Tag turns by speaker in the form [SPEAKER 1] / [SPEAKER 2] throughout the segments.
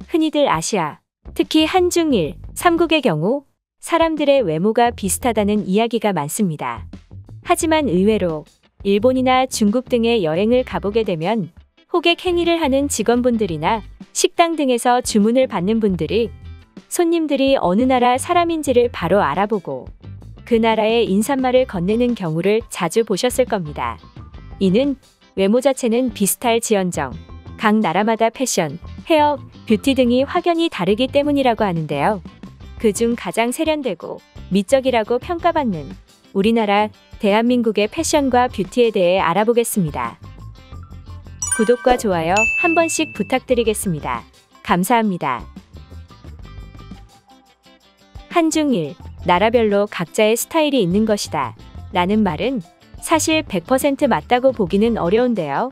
[SPEAKER 1] 흔히들 아시아, 특히 한중일, 삼국의 경우 사람들의 외모가 비슷하다는 이야기가 많습니다. 하지만 의외로 일본이나 중국 등의 여행을 가보게 되면 호객 행위를 하는 직원분들이나 식당 등에서 주문을 받는 분들이 손님들이 어느 나라 사람인지를 바로 알아보고 그 나라의 인사말을 건네는 경우를 자주 보셨을 겁니다. 이는 외모 자체는 비슷할지언정 각 나라마다 패션, 헤어, 뷰티 등이 확연히 다르기 때문이라고 하는데요. 그중 가장 세련되고 미적이라고 평가받는 우리나라 대한민국의 패션과 뷰티에 대해 알아보겠습니다. 구독과 좋아요 한 번씩 부탁드리겠습니다. 감사합니다. 한중일, 나라별로 각자의 스타일이 있는 것이다 라는 말은 사실 100% 맞다고 보기는 어려운데요.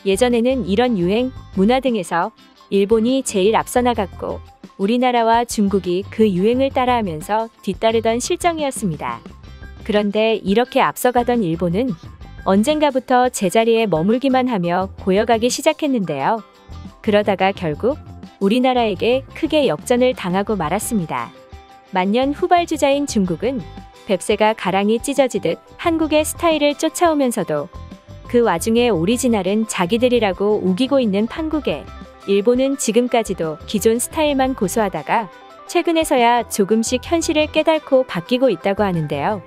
[SPEAKER 1] 예전에는 이런 유행, 문화 등에서 일본이 제일 앞서 나갔고 우리나라와 중국이 그 유행을 따라하면서 뒤따르던 실정이었습니다. 그런데 이렇게 앞서가던 일본은 언젠가부터 제자리에 머물기만 하며 고여가기 시작했는데요. 그러다가 결국 우리나라에게 크게 역전을 당하고 말았습니다. 만년 후발주자인 중국은 뱁새가 가랑이 찢어지듯 한국의 스타일을 쫓아오면서도 그 와중에 오리지널은 자기들이라고 우기고 있는 판국에 일본은 지금까지도 기존 스타일만 고수하다가 최근에서야 조금씩 현실을 깨닫고 바뀌고 있다고 하는데요.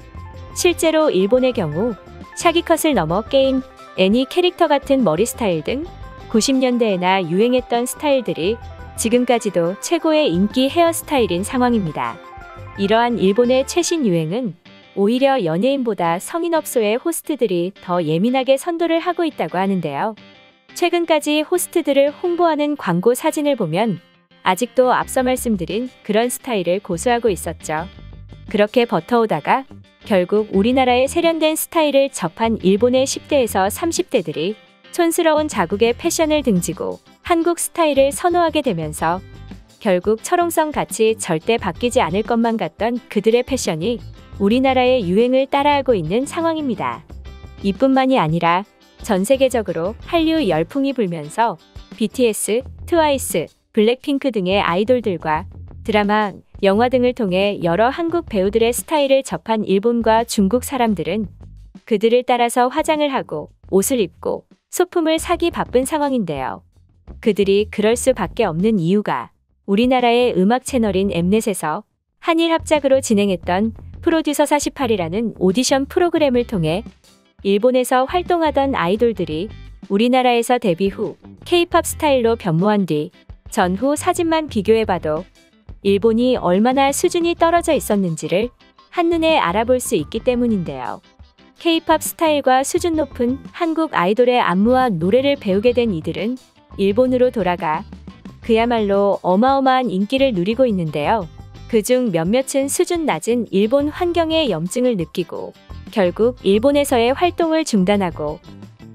[SPEAKER 1] 실제로 일본의 경우 샤기컷을 넘어 게임, 애니 캐릭터 같은 머리 스타일 등 90년대에나 유행했던 스타일들이 지금까지도 최고의 인기 헤어스타일인 상황입니다. 이러한 일본의 최신 유행은 오히려 연예인보다 성인업소의 호스트들이 더 예민하게 선도를 하고 있다고 하는데요. 최근까지 호스트들을 홍보하는 광고 사진을 보면 아직도 앞서 말씀드린 그런 스타일을 고수하고 있었죠. 그렇게 버텨오다가 결국 우리나라의 세련된 스타일을 접한 일본의 10대에서 30대들이 촌스러운 자국의 패션을 등지고 한국 스타일을 선호하게 되면서 결국 철옹성 같이 절대 바뀌지 않을 것만 같던 그들의 패션이 우리나라의 유행을 따라하고 있는 상황입니다. 이뿐만이 아니라 전 세계적으로 한류 열풍이 불면서 BTS, 트와이스, 블랙핑크 등의 아이돌들과 드라마, 영화 등을 통해 여러 한국 배우들의 스타일을 접한 일본과 중국 사람들은 그들을 따라서 화장을 하고 옷을 입고 소품을 사기 바쁜 상황인데요. 그들이 그럴 수밖에 없는 이유가 우리나라의 음악 채널인 엠넷에서 한일 합작으로 진행했던 프로듀서 48이라는 오디션 프로그램을 통해 일본에서 활동하던 아이돌들이 우리나라에서 데뷔 후 K-팝 스타일로 변모한 뒤 전후 사진만 비교해봐도 일본이 얼마나 수준이 떨어져 있었는지를 한눈에 알아볼 수 있기 때문인데요. K-팝 스타일과 수준 높은 한국 아이돌의 안무와 노래를 배우게 된 이들은 일본으로 돌아가 그야말로 어마어마한 인기를 누리고 있는데요. 그중 몇몇은 수준 낮은 일본 환경에 염증을 느끼고 결국 일본에서의 활동을 중단하고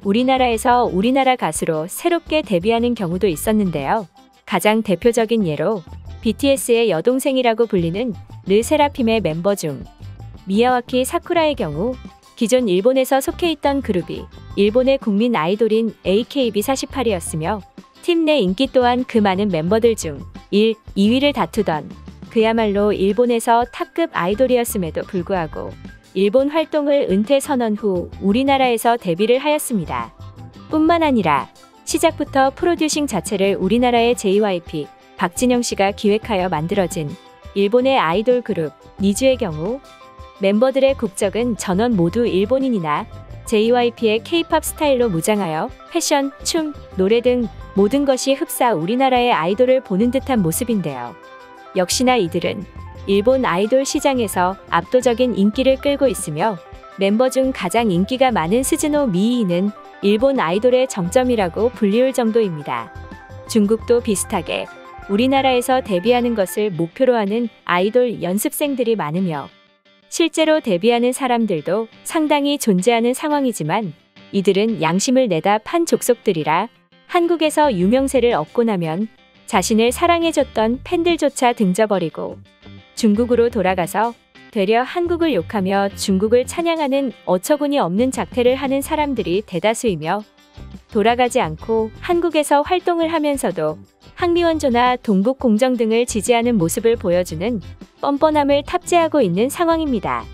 [SPEAKER 1] 우리나라에서 우리나라 가수로 새롭게 데뷔하는 경우도 있었는데요. 가장 대표적인 예로 BTS의 여동생이라고 불리는 르세라핌의 멤버 중 미야와키 사쿠라의 경우 기존 일본에서 속해 있던 그룹이 일본의 국민 아이돌인 AKB48이었으며 팀 내 인기 또한 그 많은 멤버들 중 1, 2위를 다투던 그야말로 일본에서 탑급 아이돌이었음에도 불구하고 일본 활동을 은퇴 선언 후 우리나라에서 데뷔를 하였습니다. 뿐만 아니라 시작부터 프로듀싱 자체를 우리나라의 JYP, 박진영 씨가 기획하여 만들어진 일본의 아이돌 그룹 니즈의 경우 멤버들의 국적은 전원 모두 일본인이나 JYP의 K-팝 스타일로 무장하여 패션, 춤, 노래 등 모든 것이 흡사 우리나라의 아이돌을 보는 듯한 모습인데요. 역시나 이들은 일본 아이돌 시장에서 압도적인 인기를 끌고 있으며 멤버 중 가장 인기가 많은 스즈노 미이는 일본 아이돌의 정점이라고 불리울 정도입니다. 중국도 비슷하게 우리나라에서 데뷔하는 것을 목표로 하는 아이돌 연습생들이 많으며 실제로 데뷔하는 사람들도 상당히 존재하는 상황이지만 이들은 양심을 내다 판 족속들이라 한국에서 유명세를 얻고 나면 자신을 사랑해줬던 팬들조차 등져버리고 중국으로 돌아가서 되려 한국을 욕하며 중국을 찬양하는 어처구니 없는 작태를 하는 사람들이 대다수이며 돌아가지 않고 한국에서 활동을 하면서도 항미원조나 동북공정 등을 지지하는 모습을 보여주는 뻔뻔함을 탑재하고 있는 상황입니다.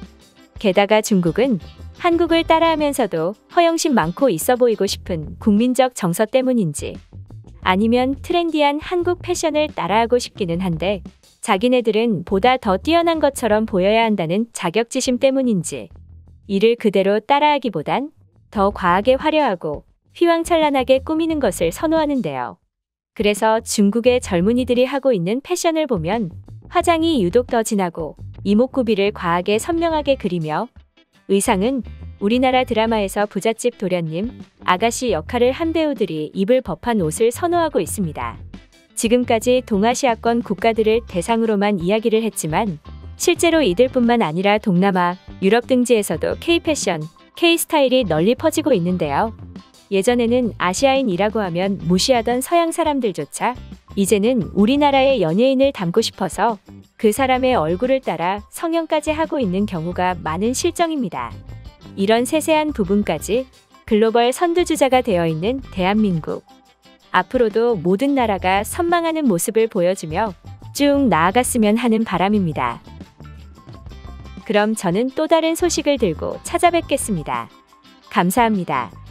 [SPEAKER 1] 게다가 중국은 한국을 따라하면서도 허영심 많고 있어 보이고 싶은 국민적 정서 때문인지 아니면 트렌디한 한국 패션을 따라하고 싶기는 한데 자기네들은 보다 더 뛰어난 것처럼 보여야 한다는 자격지심 때문인지 이를 그대로 따라하기보단 더 과하게 화려하고 휘황찬란하게 꾸미는 것을 선호하는데요. 그래서 중국의 젊은이들이 하고 있는 패션을 보면 화장이 유독 더 진하고 이목구비를 과하게 선명하게 그리며 의상은 우리나라 드라마에서 부잣집 도련님, 아가씨 역할을 한 배우들이 입을 법한 옷을 선호하고 있습니다. 지금까지 동아시아권 국가들을 대상으로만 이야기를 했지만 실제로 이들뿐만 아니라 동남아, 유럽 등지에서도 K-패션, K-스타일이 널리 퍼지고 있는데요. 예전에는 아시아인이라고 하면 무시하던 서양 사람들조차 이제는 우리나라의 연예인을 닮고 싶어서 그 사람의 얼굴을 따라 성형까지 하고 있는 경우가 많은 실정입니다. 이런 세세한 부분까지 글로벌 선두주자가 되어 있는 대한민국. 앞으로도 모든 나라가 선망하는 모습을 보여주며 쭉 나아갔으면 하는 바람입니다. 그럼 저는 또 다른 소식을 들고 찾아뵙겠습니다. 감사합니다.